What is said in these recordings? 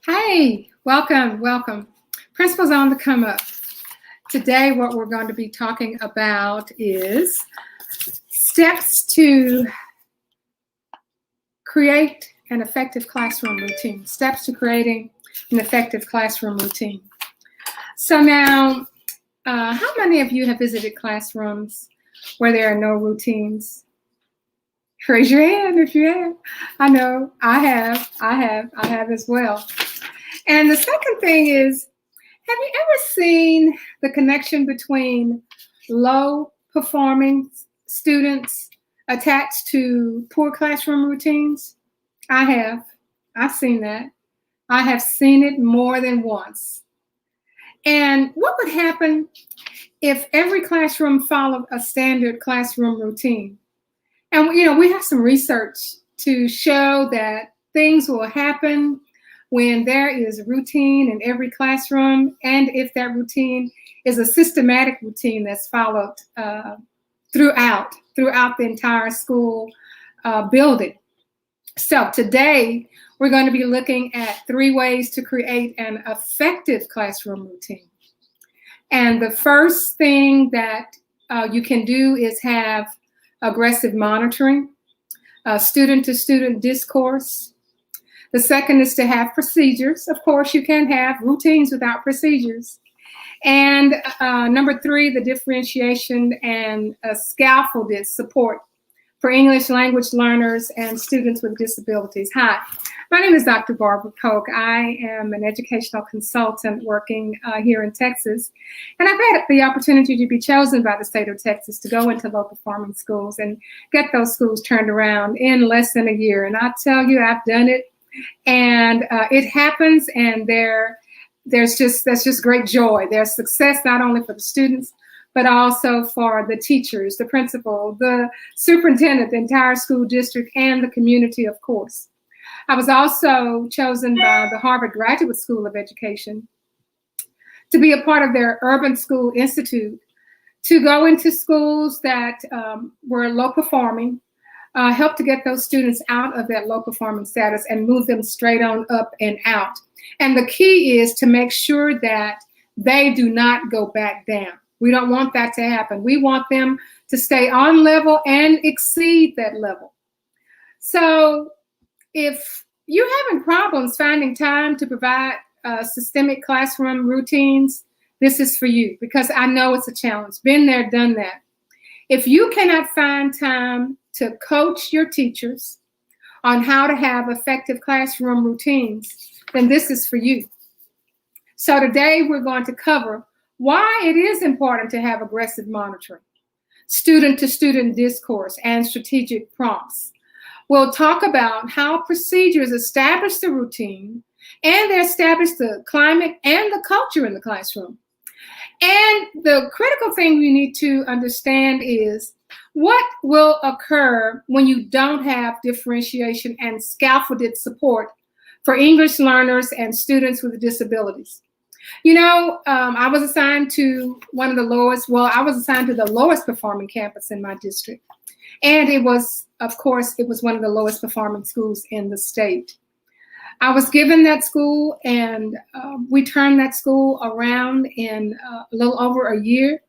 Hey, welcome. Principals on the come up. Today, what we're going to be talking about is steps to create an effective classroom routine. Steps to creating an effective classroom routine. So now, how many of you have visited classrooms where there are no routines? Raise your hand if you have. I know, I have as well. And the second thing is, have you ever seen the connection between low performing students attached to poor classroom routines? I have. I've seen that. I have seen it more than once. And what would happen if every classroom followed a standard classroom routine? And we have some research to show that things will happen when there is routine in every classroom, and if that routine is a systematic routine that's followed throughout the entire school building. So today, we're going to be looking at 3 ways to create an effective classroom routine. And the first thing that you can do is have aggressive monitoring, student-to-student discourse. The second is to have procedures. Of course, you can have routines without procedures. And number 3, the differentiation and scaffolded support for English language learners and students with disabilities. Hi, my name is Dr. Barbara Koch. I am an educational consultant working here in Texas. And I've had the opportunity to be chosen by the state of Texas to go into low-performing schools and get those schools turned around in less than a year. And I tell you, I've done it. And it happens, and that's just great joy. There's success not only for the students, but also for the teachers, the principal, the superintendent, the entire school district, and the community, of course. I was also chosen by the Harvard Graduate School of Education to be a part of their Urban School Institute, to go into schools that were low performing, help to get those students out of that low performing status and move them straight on up and out. And the key is to make sure that they do not go back down. We don't want that to happen. We want them to stay on level and exceed that level. So if you're having problems finding time to provide systemic classroom routines, this is for you, because I know it's a challenge. Been there, done that. If you cannot find time to coach your teachers on how to have effective classroom routines, then this is for you. So today we're going to cover why it is important to have aggressive monitoring, student-to-student discourse, and strategic prompts. We'll talk about how procedures establish the routine, and they establish the climate and the culture in the classroom. And the critical thing you need to understand is what will occur when you don't have differentiation and scaffolded support for English learners and students with disabilities. I was assigned to I was assigned to the lowest performing campus in my district. And it was one of the lowest performing schools in the state. I was given that school, and we turned that school around in a little over a year.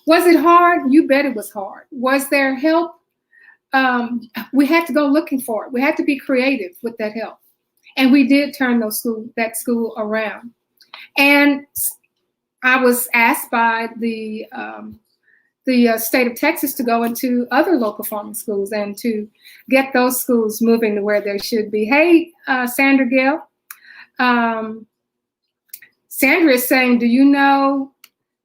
Was it hard? You bet it was hard. Was there help? We had to go looking for it. We had to be creative with that help. And we did turn that school around. And I was asked by the state of Texas to go into other low-performing schools and to get those schools moving to where they should be. Hey, Sandra Gill. Sandra is saying, do you know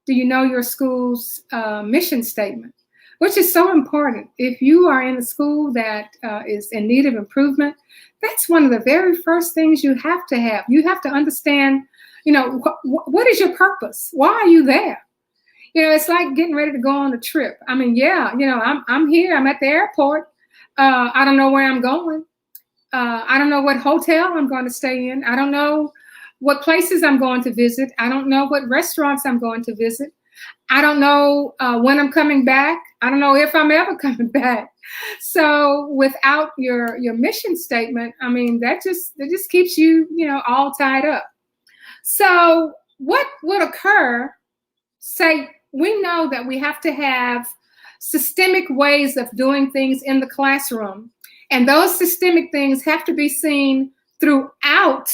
your school's mission statement? Which is so important. If you are in a school that is in need of improvement, that's one of the very first things you have to have. You have to understand, what is your purpose? Why are you there? It's like getting ready to go on a trip. I mean, I'm here. I'm at the airport. I don't know where I'm going. I don't know what hotel I'm going to stay in. I don't know what places I'm going to visit. I don't know what restaurants I'm going to visit. I don't know when I'm coming back. I don't know if I'm ever coming back. So without your mission statement, I mean, that just keeps you, all tied up. So what would occur, say, we know that we have to have systemic ways of doing things in the classroom. And those systemic things have to be seen throughout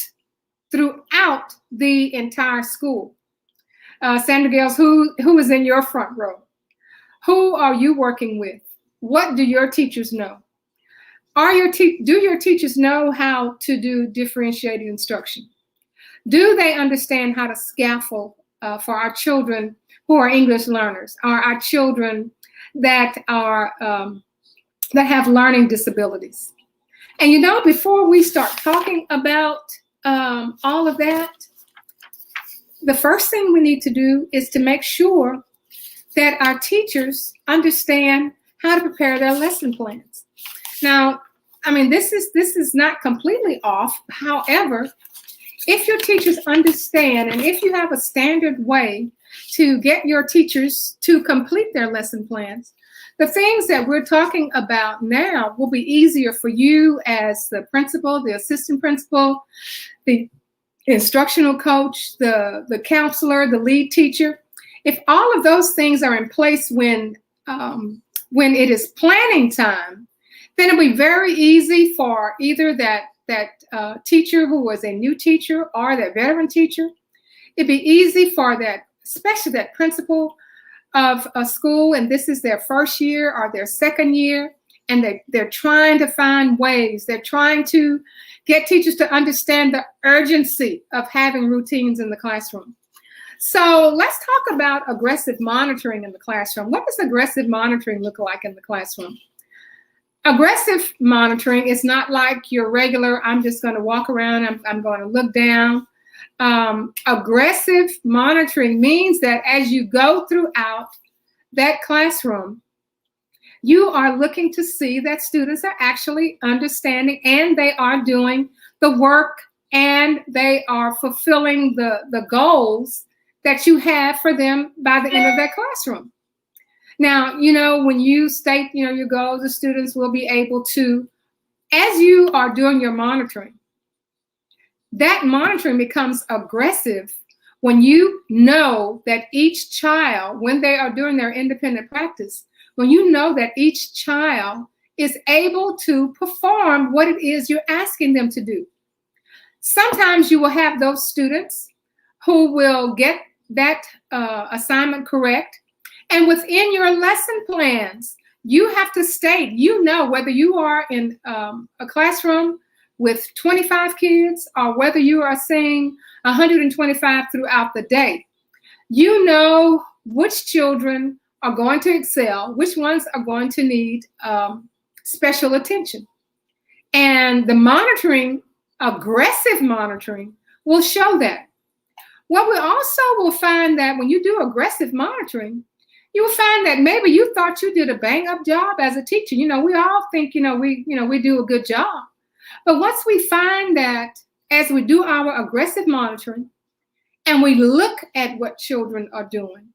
the entire school. Sandra Gales, who is in your front row? Who are you working with? What do your teachers know? Do your teachers know how to do differentiated instruction? Do they understand how to scaffold for our children who are English learners, or our children that are that have learning disabilities? And before we start talking about all of that, the first thing we need to do is to make sure that our teachers understand how to prepare their lesson plans. Now, I mean, this is not completely off. However, if your teachers understand, and if you have a standard way to get your teachers to complete their lesson plans, the things that we're talking about now will be easier for you as the principal, the assistant principal, the instructional coach, the counselor, the lead teacher. If all of those things are in place when it is planning time, then it'll be very easy for either that teacher who was a new teacher or that veteran teacher. It'd be easy for that, especially that principal of a school, and this is their first year or their second year, and they're trying to find ways. They're trying to get teachers to understand the urgency of having routines in the classroom. So let's talk about aggressive monitoring in the classroom. What does aggressive monitoring look like in the classroom? Aggressive monitoring is not like your regular, I'm just going to walk around, I'm going to look down. Aggressive monitoring means that as you go throughout that classroom, you are looking to see that students are actually understanding and they are doing the work and they are fulfilling the goals that you have for them by the end of that classroom. Now, when you state, your goals, the students will be able to, as you are doing your monitoring, that monitoring becomes aggressive when you know that each child, when they are doing their independent practice, when you know that each child is able to perform what it is you're asking them to do. Sometimes you will have those students who will get that assignment correct. And within your lesson plans, you have to state, whether you are in a classroom with 25 kids or whether you are seeing 125 throughout the day, you know which children are going to excel, which ones are going to need special attention. And the monitoring, aggressive monitoring, will show that. Well, we also will find that when you do aggressive monitoring, you will find that maybe you thought you did a bang-up job as a teacher. We all think, we do a good job. But once we find that as we do our aggressive monitoring and we look at what children are doing,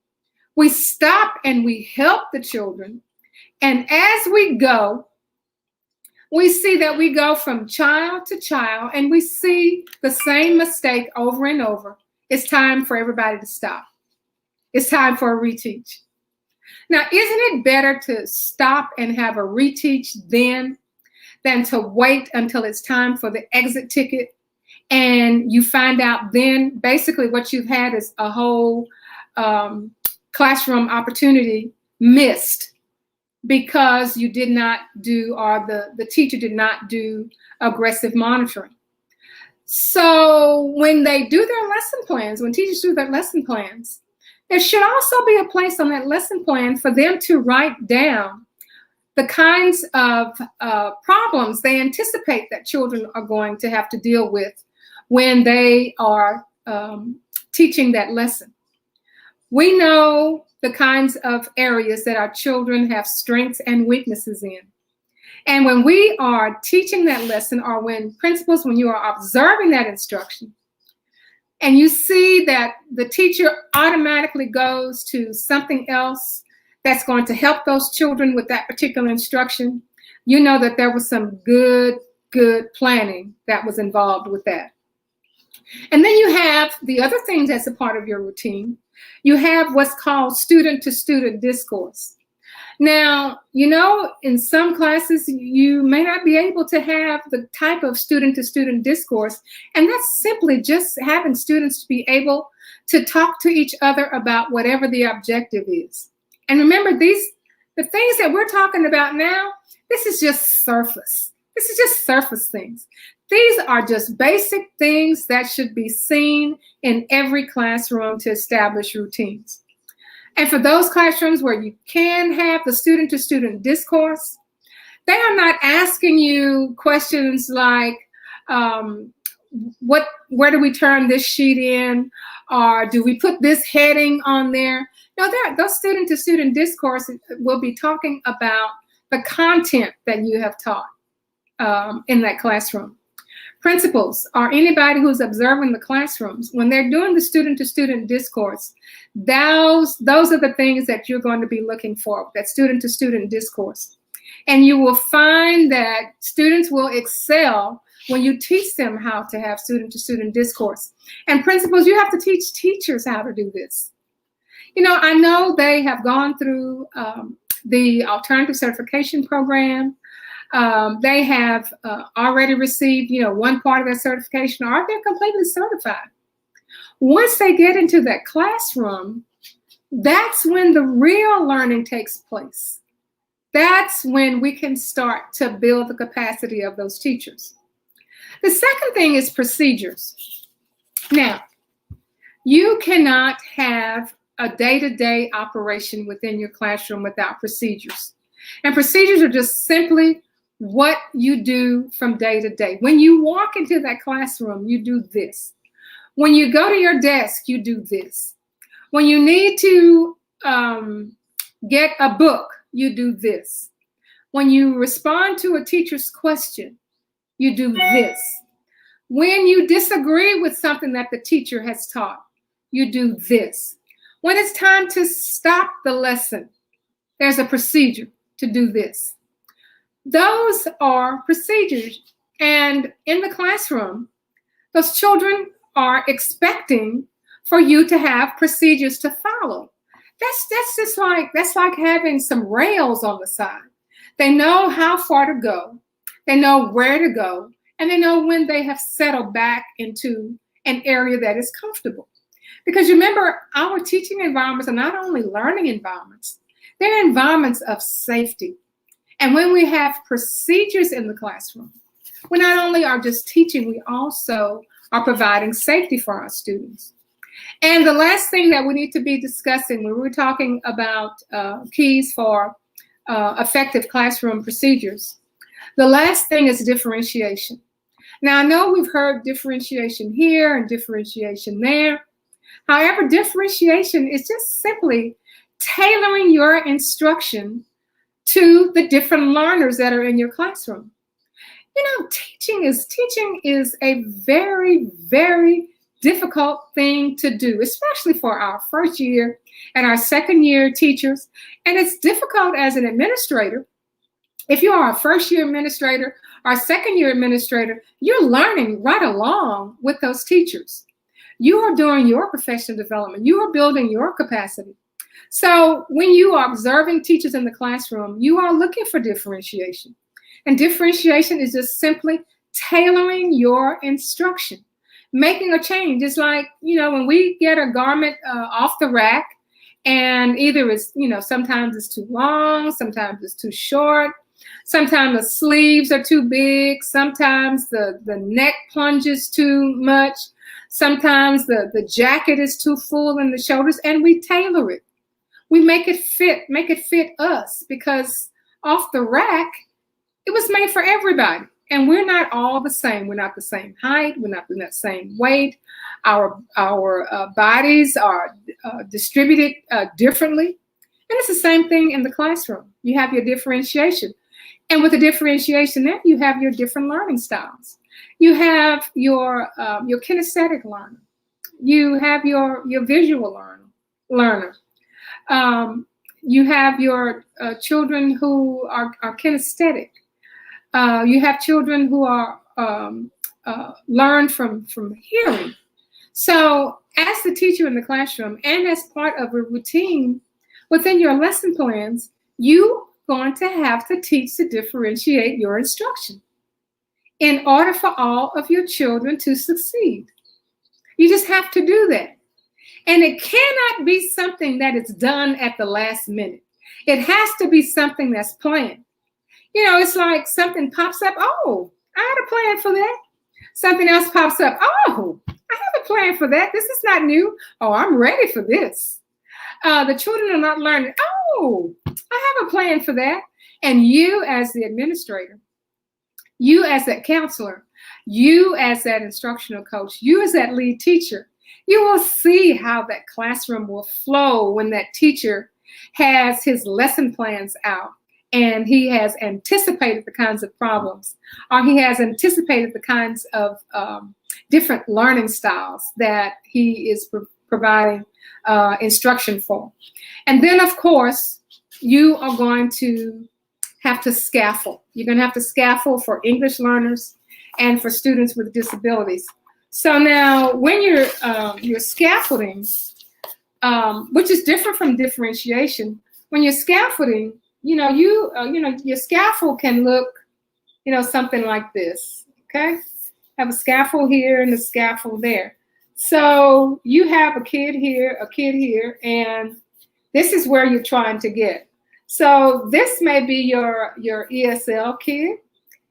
we stop and we help the children. And as we go, we see that we go from child to child and we see the same mistake over and over. It's time for everybody to stop. It's time for a reteach. Now, isn't it better to stop and have a reteach then than to wait until it's time for the exit ticket and you find out then basically what you've had is a whole classroom opportunity missed because you did not do, or the teacher did not do aggressive monitoring. So when they do their lesson plans, when teachers do their lesson plans, there should also be a place on that lesson plan for them to write down the kinds of problems they anticipate that children are going to have to deal with when they are teaching that lesson. We know the kinds of areas that our children have strengths and weaknesses in. And when we are teaching that lesson, or when principals, when you are observing that instruction, and you see that the teacher automatically goes to something else that's going to help those children with that particular instruction, you know that there was some good planning that was involved with that. And then you have the other things that's a part of your routine. You have what's called student-to-student discourse. Now, you know, in some classes, you may not be able to have the type of student-to-student discourse, and that's simply just having students to be able to talk to each other about whatever the objective is. And remember, the things that we're talking about now, this is just surface. This is just surface things. These are just basic things that should be seen in every classroom to establish routines. And for those classrooms where you can have the student-to-student discourse, they are not asking you questions like, where do we turn this sheet in? Or do we put this heading on there? No, those student-to-student discourse will be talking about the content that you have taught in that classroom. Principals or anybody who's observing the classrooms, when they're doing the student-to-student discourse, those are the things that you're going to be looking for, that student-to-student discourse. And you will find that students will excel when you teach them how to have student-to-student discourse. And principals, you have to teach teachers how to do this. You know, I know they have gone through the alternative certification program. They have already received, you know, one part of their certification, or they're completely certified. Once they get into that classroom, that's when the real learning takes place. That's when we can start to build the capacity of those teachers. The second thing is procedures. Now, you cannot have a day-to-day operation within your classroom without procedures. And procedures are just simply what you do from day to day. When you walk into that classroom, you do this. When you go to your desk, you do this. When you need to get a book, you do this. When you respond to a teacher's question, you do this. When you disagree with something that the teacher has taught, you do this. When it's time to stop the lesson, there's a procedure to do this. Those are procedures. And in the classroom, those children are expecting for you to have procedures to follow. That's like having some rails on the side. They know how far to go, they know where to go, and they know when they have settled back into an area that is comfortable. Because remember, our teaching environments are not only learning environments, they're environments of safety. And when we have procedures in the classroom, we not only are just teaching, we also are providing safety for our students. And the last thing that we need to be discussing when we're talking about keys for effective classroom procedures, the last thing is differentiation. Now, I know we've heard differentiation here and differentiation there. However, differentiation is just simply tailoring your instruction to the different learners that are in your classroom. You know, teaching is a very, very difficult thing to do, especially for our first year and our second year teachers. And it's difficult as an administrator. If you are a first year administrator or second year administrator, you're learning right along with those teachers. You are doing your professional development. You are building your capacity. So when you are observing teachers in the classroom, you are looking for differentiation. And differentiation is just simply tailoring your instruction, making a change. It's like, you know, when we get a garment off the rack, and either it's, you know, sometimes it's too long, sometimes it's too short, sometimes the sleeves are too big, sometimes the neck plunges too much, sometimes the jacket is too full in the shoulders, and we tailor it. We make it fit us, because off the rack, it was made for everybody. And we're not all the same. We're not the same height. We're not the same weight. Our bodies are distributed differently. And it's the same thing in the classroom. You have your differentiation. And with the differentiation there, you have your different learning styles. You have your kinesthetic learner. You have your visual learner. You have your children who are kinesthetic. You have children who are learn from hearing. So as the teacher in the classroom and as part of a routine within your lesson plans, you're going to have to teach to differentiate your instruction in order for all of your children to succeed. You just have to do that. And it cannot be something that is done at the last minute. It has to be something that's planned. You know, it's like something pops up. Oh, I had a plan for that. Something else pops up. Oh, I have a plan for that. This is not new. Oh, I'm ready for this. The children are not learning. Oh, I have a plan for that. And you as the administrator, you as that counselor, you as that instructional coach, you as that lead teacher, you will see how that classroom will flow when that teacher has his lesson plans out and he has anticipated the kinds of problems, or he has anticipated the kinds of different learning styles that he is providing instruction for. And then, of course, you are going to have to scaffold. You're going to have to scaffold for English learners and for students with disabilities. So now when you're scaffolding, which is different from differentiation, when you're scaffolding, your scaffold can look, something like this, okay? Have a scaffold here and a scaffold there. So you have a kid here, and this is where you're trying to get. So this may be your ESL kid,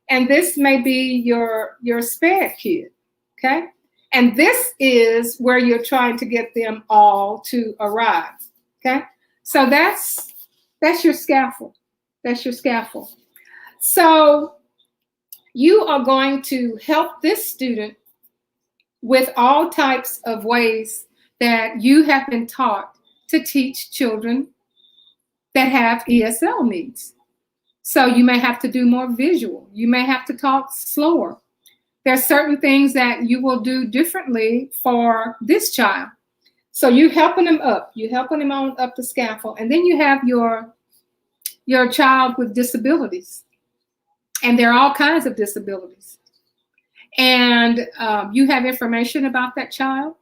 and this may be your SPED kid, okay? And this is where you're trying to get them all to arrive, okay? So that's your scaffold. That's your scaffold. So you are going to help this student with all types of ways that you have been taught to teach children that have ESL needs. So you may have to do more visual. You may have to talk slower. There are certain things that you will do differently for this child. So you're helping them up. You're helping them on up the scaffold. And then you have your child with disabilities. And there are all kinds of disabilities. And you have information about that child.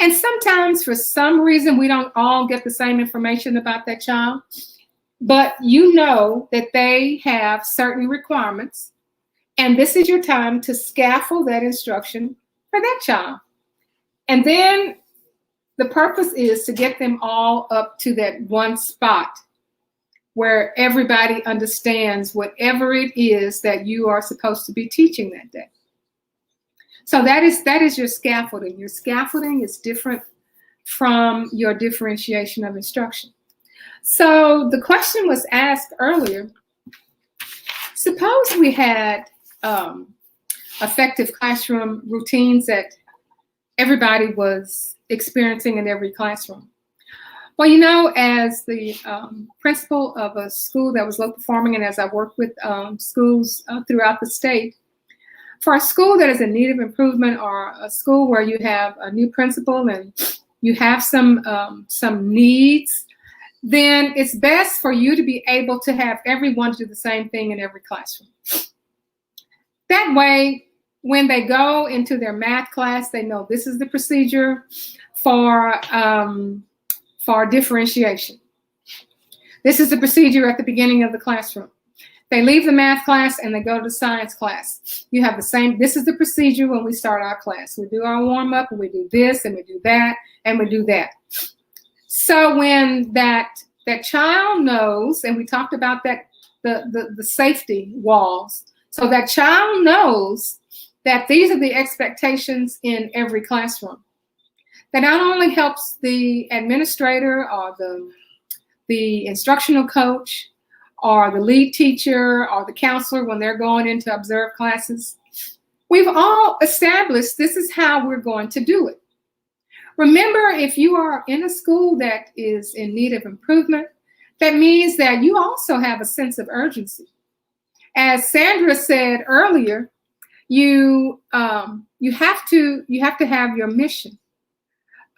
And sometimes, for some reason, we don't all get the same information about that child. But you know that they have certain requirements. And this is your time to scaffold that instruction for that child. And then the purpose is to get them all up to that one spot where everybody understands whatever it is that you are supposed to be teaching that day. So that is your scaffolding. Your scaffolding is different from your differentiation of instruction. So the question was asked earlier, suppose we had effective classroom routines that everybody was experiencing in every classroom. Well, as the principal of a school that was low performing, and as I work with schools throughout the state, for a school that is in need of improvement, or a school where you have a new principal and you have some needs, then it's best for you to be able to have everyone do the same thing in every classroom. That way, when they go into their math class, they know this is the procedure for differentiation. This is the procedure at the beginning of the classroom. They leave the math class and they go to the science class. You have the same, this is the procedure when we start our class. We do our warm up and we do this and we do that and we do that. So when that child knows, and we talked about that, the safety walls. So that child knows that these are the expectations in every classroom. That not only helps the administrator or the instructional coach or the lead teacher or the counselor when they're going in to observe classes. We've all established this is how we're going to do it. Remember, if you are in a school that is in need of improvement, that means that you also have a sense of urgency. As Sandra said earlier, you have to have your mission.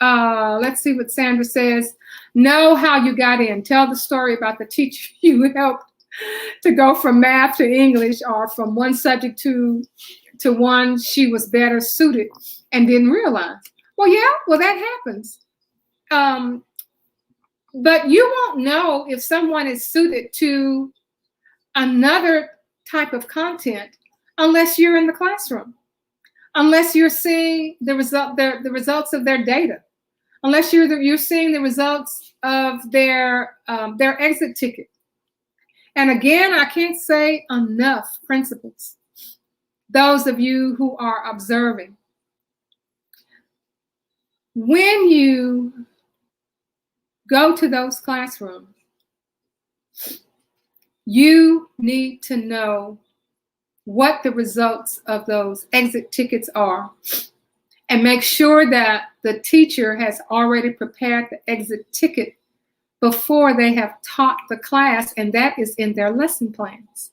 Let's see what Sandra says. Know how you got in. Tell the story about the teacher you helped to go from math to English, or from one subject to one she was better suited and didn't realize. Well, yeah, well, that happens. But you won't know if someone is suited to another type of content unless you're in the classroom, unless you're seeing the results of their data, unless you're seeing the results of their exit ticket. And again, I can't say enough, principals, those of you who are observing, when you go to those classrooms, you need to know what the results of those exit tickets are, and make sure that the teacher has already prepared the exit ticket before they have taught the class, and that is in their lesson plans.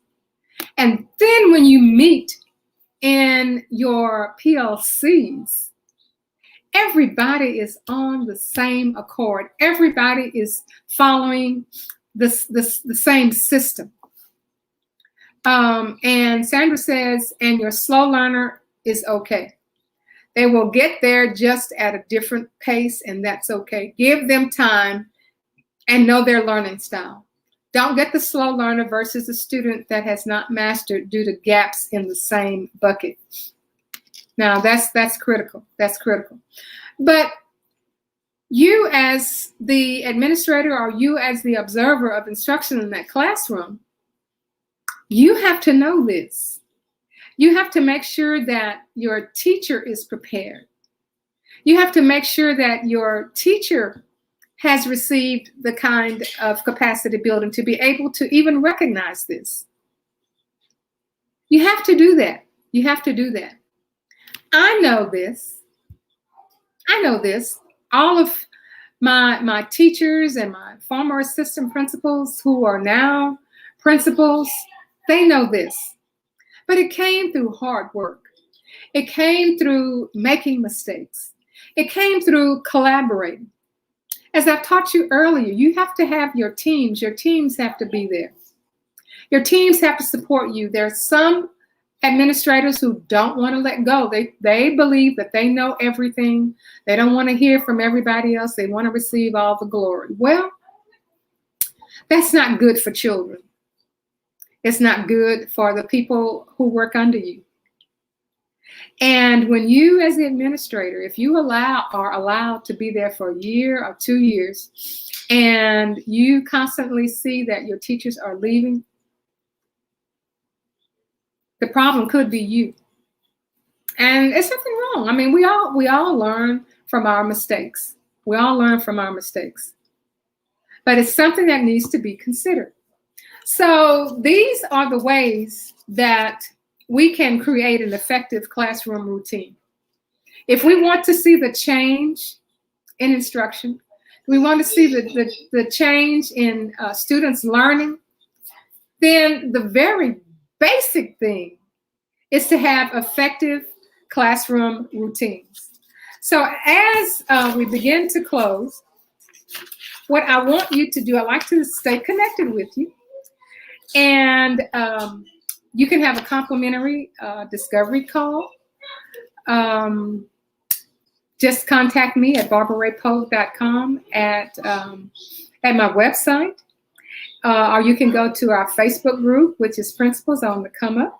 And then when you meet in your PLCs, everybody is on the same accord. Everybody is following the same system. And Sandra says, and your slow learner is okay. They will get there just at a different pace, and that's okay. Give them time and know their learning style. Don't get the slow learner versus a student that has not mastered due to gaps in the same bucket. Now, that's critical. That's critical. But you as the administrator, or you as the observer of instruction in that classroom, you have to know this. You have to make sure that your teacher is prepared. You have to make sure that your teacher has received the kind of capacity building to be able to even recognize this. You have to do that. You have to do that. I know this. I know this. All of my teachers and my former assistant principals who are now principals, they know this. But it came through hard work. It came through making mistakes. It came through collaborating. As I've taught you earlier, you have to have your teams. Your teams have to be there. Your teams have to support you. There are some administrators who don't want to let go. They believe that they know everything. They don't want to hear from everybody else. They want to receive all the glory. Well, that's not good for children. It's not good for the people who work under you. And when you, as the administrator, if you are allowed to be there for a year or 2 years, and you constantly see that your teachers are leaving, the problem could be you. And it's nothing wrong. I mean, we all learn from our mistakes. We all learn from our mistakes. But it's something that needs to be considered. So these are the ways that we can create an effective classroom routine. If we want to see the change in instruction, we want to see the change in students learning, then the very basic thing is to have effective classroom routines. So as we begin to close, what I want you to do, I like to stay connected with you. And you can have a complimentary discovery call. Just contact me at barbaraypogue.com at my website. Or you can go to our Facebook group, which is Principals on the Come Up.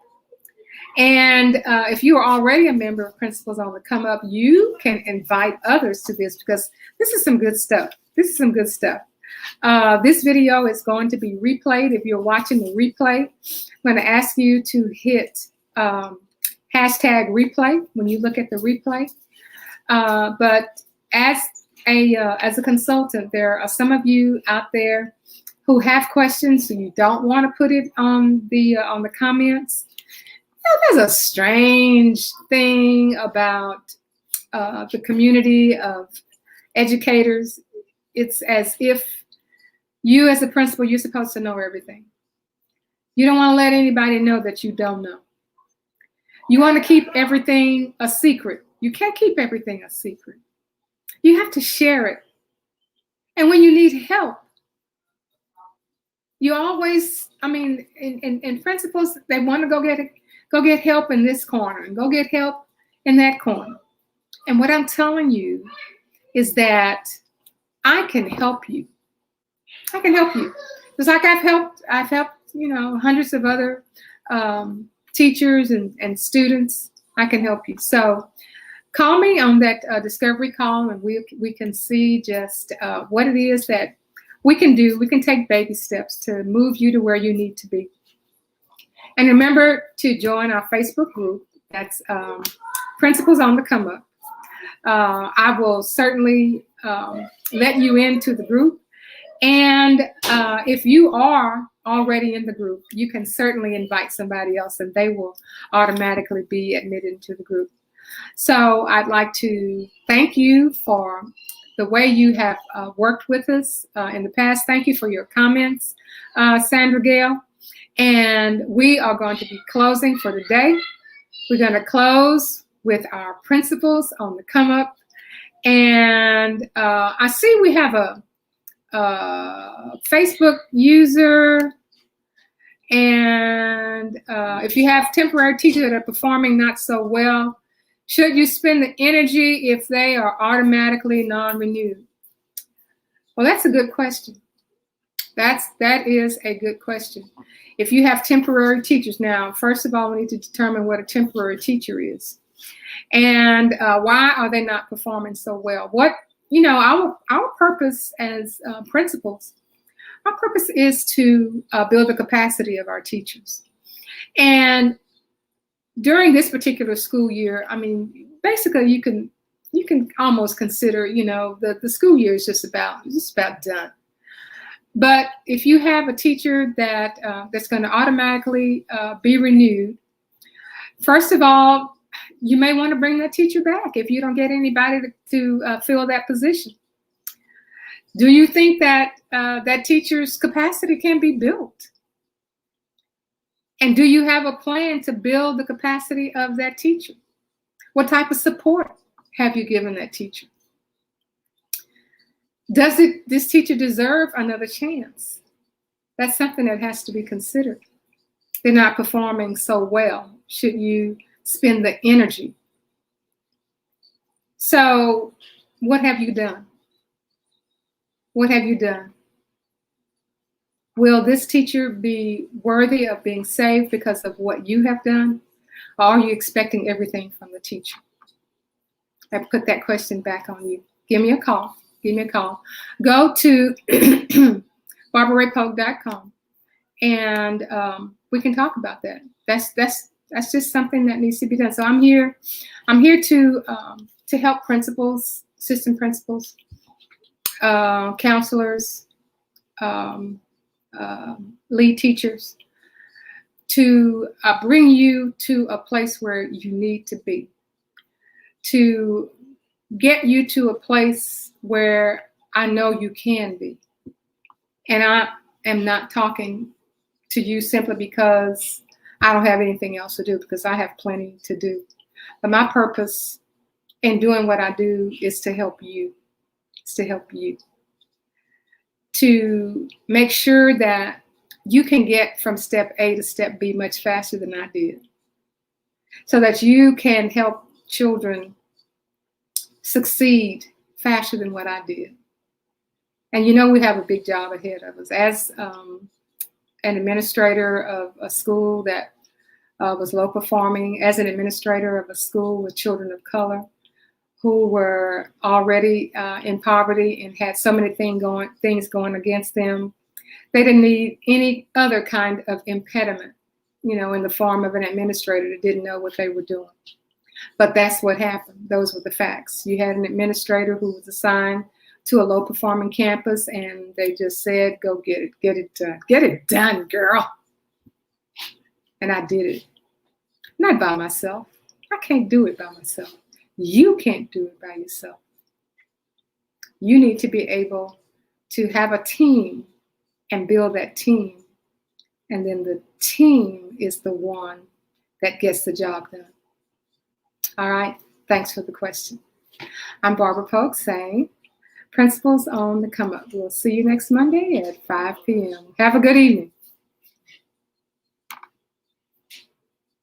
And if you are already a member of Principals on the Come Up, you can invite others to this, because this is some good stuff. This is some good stuff. This video is going to be replayed. If you're watching the replay, I'm going to ask you to hit hashtag replay when you look at the replay. But as a consultant, there are some of you out there who have questions, so you don't want to put it on the comments. There's a strange thing about the community of educators. It's as if you, as a principal, you're supposed to know everything. You don't want to let anybody know that you don't know. You want to keep everything a secret. You can't keep everything a secret. You have to share it. And when you need help, you always, I mean, in principals, they want to go get help in this corner and go get help in that corner. And what I'm telling you is that I can help you. I can help you. Just like I've helped, hundreds of other teachers and students. I can help you. So call me on that discovery call, and we can see just what it is that we can do. We can take baby steps to move you to where you need to be. And remember to join our Facebook group. That's Principals on the Come Up. I will certainly let you into the group. And if you are already in the group, you can certainly invite somebody else, and they will automatically be admitted to the group. So I'd like to thank you for the way you have worked with us in the past. Thank you for your comments, Sandra Gale. And we are going to be closing for the day. We're going to close with our principles on the come up. And I see we have a Facebook user. And if you have temporary teachers that are performing not so well, should you spend the energy if they are automatically non-renewed? Well, that's a good question. That is a good question. If you have temporary teachers, now, first of all, we need to determine what a temporary teacher is. And why are they not performing so well? Our purpose as principals, our purpose is to build the capacity of our teachers. And during this particular school year, I mean, basically you can almost consider, the school year is just about done. But if you have a teacher that's going to automatically be renewed, first of all, you may want to bring that teacher back if you don't get anybody to fill that position. Do you think that that teacher's capacity can be built? And do you have a plan to build the capacity of that teacher? What type of support have you given that teacher? Does this teacher deserve another chance? That's something that has to be considered. They're not performing so well. Should you spend the energy? So what have you done? What have you done? Will this teacher be worthy of being saved because of what you have done? Or are you expecting everything from the teacher? I put that question back on you. Give me a call. Give me a call. Go to barbaraypogue.com and we can talk about that. That's just something that needs to be done. So I'm here to help principals, assistant principals, counselors, lead teachers, to bring you to a place where you need to be, to get you to a place where I know you can be. And I am not talking to you simply because I don't have anything else to do, because I have plenty to do. But my purpose in doing what I do is to help you. It's to help you. To make sure that you can get from step A to step B much faster than I did, so that you can help children succeed faster than what I did. And we have a big job ahead of us. As an administrator of a school that was low performing, as an administrator of a school with children of color who were already in poverty and had so many things going against them, they didn't need any other kind of impediment, in the form of an administrator that didn't know what they were doing. But that's what happened. Those were the facts. You had an administrator who was assigned to a low-performing campus, and they just said, go get it done. Get it done, girl. And I did it. Not by myself. I can't do it by myself. You can't do it by yourself. You need to be able to have a team and build that team. And then the team is the one that gets the job done. All right. Thanks for the question. I'm Barbara Polk saying, Principles on the Come Up. We'll see you next Monday at 5 p.m. Have a good evening.